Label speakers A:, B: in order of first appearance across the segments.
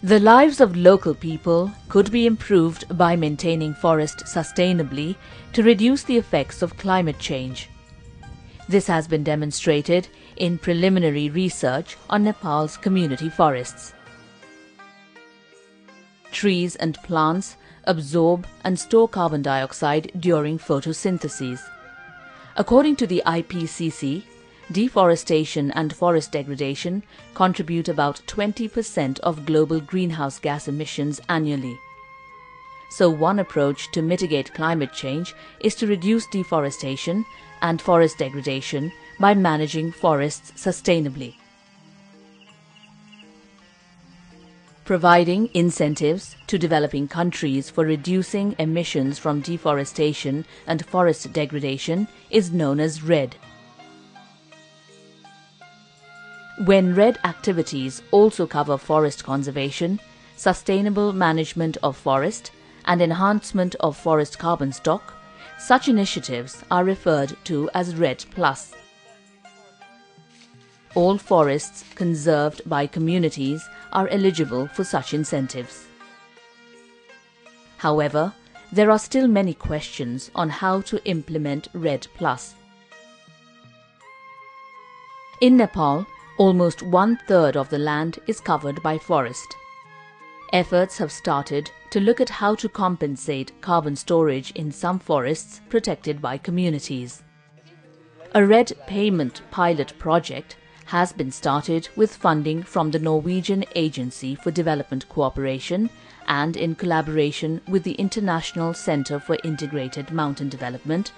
A: The lives of local people could be improved by maintaining forest sustainably to reduce the effects of climate change. This has been demonstrated in preliminary research on Nepal's community forests. Trees and plants absorb and store carbon dioxide during photosynthesis. According to the IPCC, deforestation and forest degradation contribute about 20% of global greenhouse gas emissions annually. So one approach to mitigate climate change is to reduce deforestation and forest degradation by managing forests sustainably. Providing incentives to developing countries for reducing emissions from deforestation and forest degradation is known as REDD. When REDD activities also cover forest conservation, sustainable management of forest, and enhancement of forest carbon stock, such initiatives are referred to as REDD+. All forests conserved by communities are eligible for such incentives. However, there are still many questions on how to implement REDD+. In Nepal, almost 1/3 of the land is covered by forest. Efforts have started to look at how to compensate carbon storage in some forests protected by communities. A REDD payment pilot project has been started with funding from the Norwegian Agency for Development Cooperation and in collaboration with the International Center for Integrated Mountain Development,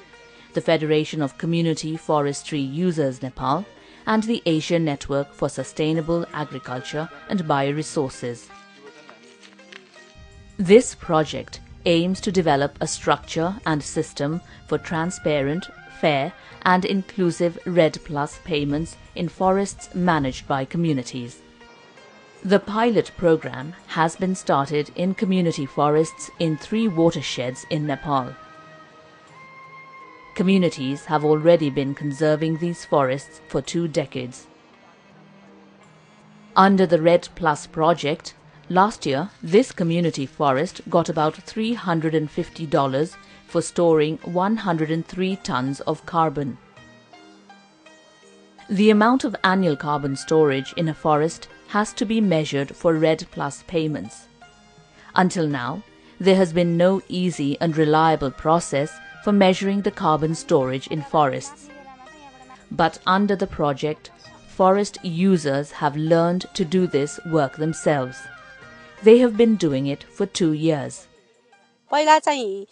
A: the Federation of Community Forestry Users Nepal, and the Asia Network for Sustainable Agriculture and Bioresources. This project aims to develop a structure and system for transparent, fair and inclusive REDD+ payments in forests managed by communities. The pilot program has been started in community forests in 3 watersheds in Nepal. Communities have already been conserving these forests for 2 decades. Under the REDD+ project, last year this community forest got about $350 for storing 103 tons of carbon. The amount of annual carbon storage in a forest has to be measured for REDD+ payments. Until now, there has been no easy and reliable process for measuring the carbon storage in forests. But under the project, forest users have learned to do this work themselves. They have been doing it for 2 years.
B: पहिला चाहिँ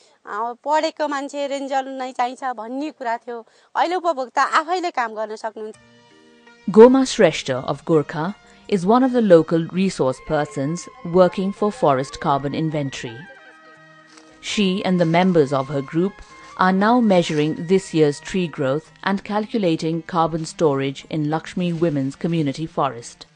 B: पढेको मान्छे ranger नै चाहिन्छ भन्ने कुरा थियो अहिले उपभोक्ता आफैले काम गर्न सक्नुहुन्छ.
A: Goma Shrestha of Gorkha is one of the local resource persons working for forest carbon inventory. She and the members of her group are now measuring this year's tree growth and calculating carbon storage in Lakshmi Women's Community Forest.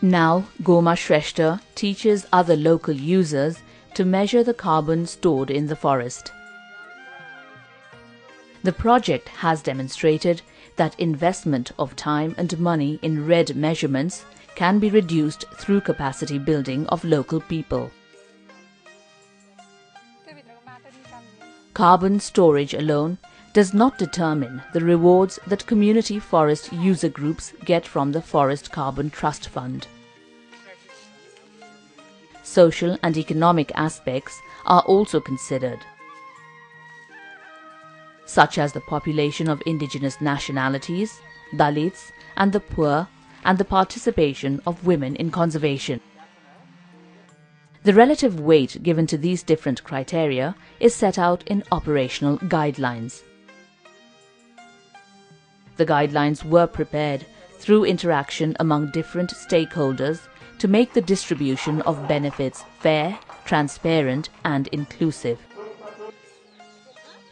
A: Now, Goma Shrestha teaches other local users to measure the carbon stored in the forest. The project has demonstrated that investment of time and money in REDD measurements can be reduced through capacity building of local people. Carbon storage alone does not determine the rewards that community forest user groups get from the Forest Carbon Trust Fund. Social and economic aspects are also considered, such as the population of indigenous nationalities, Dalits, and the poor, and the participation of women in conservation. The relative weight given to these different criteria is set out in operational guidelines. The guidelines were prepared through interaction among different stakeholders to make the distribution of benefits fair, transparent, and inclusive.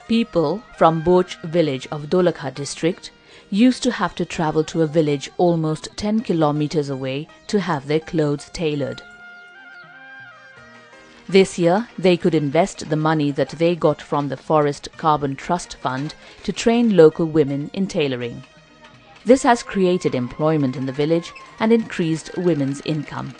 A: People from Boch village of Dolakha district used to have to travel to a village almost 10 kilometers away to have their clothes tailored. This year, they could invest the money that they got from the Forest Carbon Trust Fund to train local women in tailoring. This has created employment in the village and increased women's income.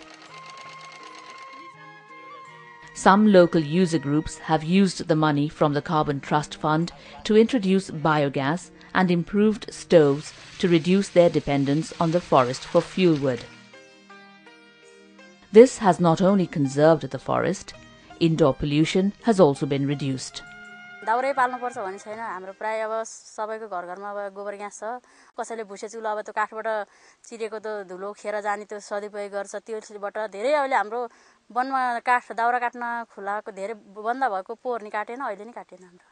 A: Some local user groups have used the money from the Carbon Trust Fund to introduce biogas and improved stoves to reduce their dependence on the forest for fuel wood. This has not only conserved the forest, indoor pollution has also been reduced.
C: दाउरै पाल्नुपर्छ भन्ने छैन हाम्रो प्राय अब सबैको घरमा अब गोबर gas छ कसैले भुसे चुलो अब त्यो काठबाट चिरेको त धुलो खेर जाने त्यो सदुपयोग गर्छ त्यसबाट धेरै अहिले हाम्रो वनमा काठ दाउरा काट्न खुलाको धेरै बन्द भएको पोहोर नि काटेन अहिले नि काटेन हाम्रो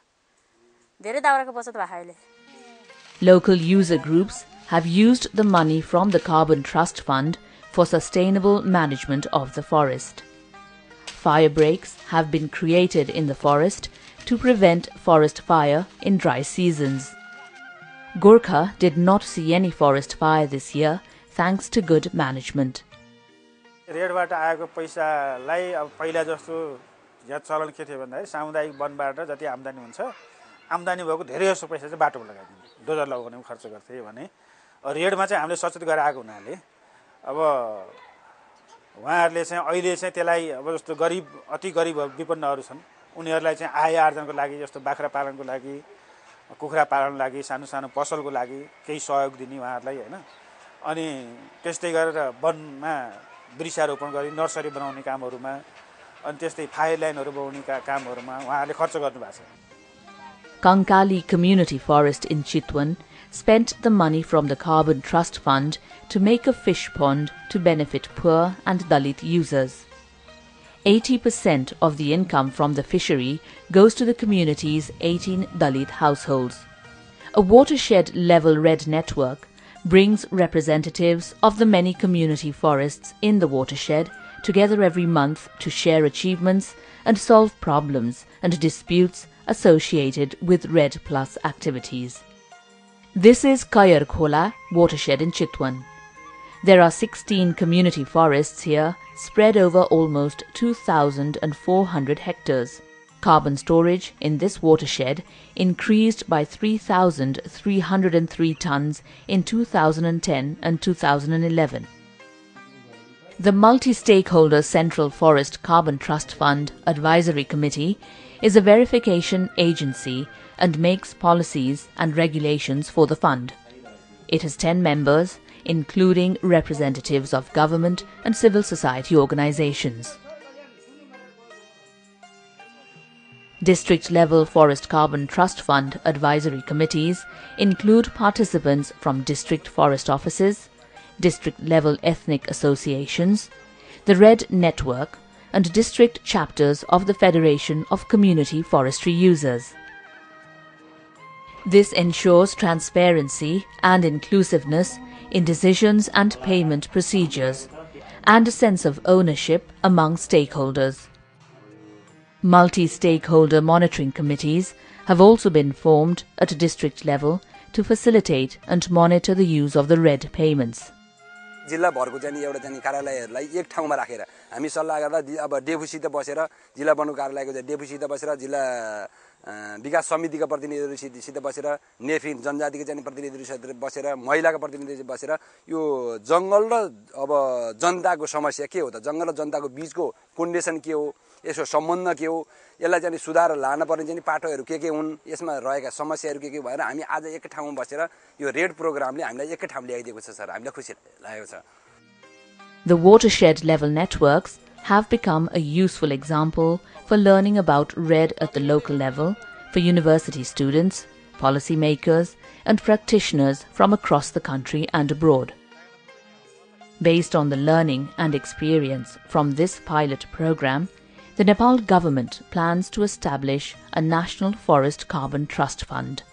C: धेरै दाउराको बचत भएको अहिले.
A: Local user groups have used the money from the Carbon Trust Fund for sustainable management of the forest. Fire breaks have been created in the forest to prevent forest fire in dry seasons. Gorkha did not see any forest fire this year thanks to good management.
D: रेडबाट आएको पैसालाई अब पहिला जस्तो यहाँ चलन के थियो भन्दाखेरि सामुदायिक वनबाट जति आम्दानी हुन्छ आम्दानी भएको धेरै जसो पैसा चाहिँ बाटोमा लगाइदिन्छ डोजर लगाउने खर्च गर्थे भने रेडमा चाहिँ हामीले सचेत गरेर आएको हुनाले अब उहाँहरूले चाहिँ अहिले चाहिँ त्यसलाई अब जस्तो गरिब अति गरिब विपन्नहरू छन् उनीहरूलाई चाहिँ आय आर्जनको लागि जस्तो बाख्रा पालनको लागि कुखुरा पालनको लागि सानो सानो पसलको लागि केही सहयोग दिने उहाँहरूलाई हैन अनि त्यस्तै गरेर वनमा वृक्षारोपण गरी नर्सरी बनाउने कामहरुमा अनि त्यस्तै फायर लाइनहरु बनाउने कामहरुमा उहाँहरूले खर्च गर्नुभएको छ.
A: Kankali Community Forest in Chitwan spent the money from the Carbon Trust Fund to make a fish pond to benefit poor and Dalit users. 80% of the income from the fishery goes to the community's 18 Dalit households. A watershed-level REDD network brings representatives of the many community forests in the watershed together every month to share achievements and solve problems and disputes associated with REDD Plus activities. This is Kayar Khola watershed in Chitwan. There are 16 community forests here spread over almost 2,400 hectares. Carbon storage in this watershed increased by 3,303 tons in 2010 and 2011. The Multi-Stakeholder Central Forest Carbon Trust Fund Advisory Committee is a verification agency and makes policies and regulations for the fund. It has 10 members, including representatives of government and civil society organizations. District-level Forest Carbon Trust Fund advisory committees include participants from district forest offices, district-level ethnic associations, the REDD network, and district chapters of the Federation of Community Forestry Users. This ensures transparency and inclusiveness in decisions and payment procedures, and a sense of ownership among stakeholders. Multi-stakeholder monitoring committees have also been formed at district level to facilitate and monitor the use of the REDD payments.
E: जिल्ला भरको चाहिँ एउटा चाहिँ कार्यालयहरुलाई एक ठाउँमा राखेर हामी सल्लाह गर्दा अब डेपुसित बसेर जिल्ला वनको कार्यालयको चाहिँ डेपुसित बसेर जिल्ला विकास समितिका प्रतिनिधिहरुसित बसेर नेफिन जनजातिको चाहिँ प्रतिनिधिहरुसित बसेर महिलाका प्रतिनिधिहरु बसेर यो जंगल र अब जनताको समस्या के हो त जंगल र जनताको बीचको कन्डिसन के हो यसको सम्बन्ध के हो यसलाई चाहिँ सुधार लान पर्ने चाहिँ पाटोहरु के हुन् यसमा रहेका समस्याहरु के भएर हामी आज एक ठाउँमा बसेर यो रेड प्रोग्रामले हामीलाई एकै ठाउँमा ल्याइदिएको छ सर हामीलाई खुसी लागेको छ.
A: The watershed level networks have become a useful example for learning about REDD at the local level for university students, policymakers, and practitioners from across the country and abroad. Based on the learning and experience from this pilot program, the Nepal government plans to establish a National Forest Carbon Trust Fund.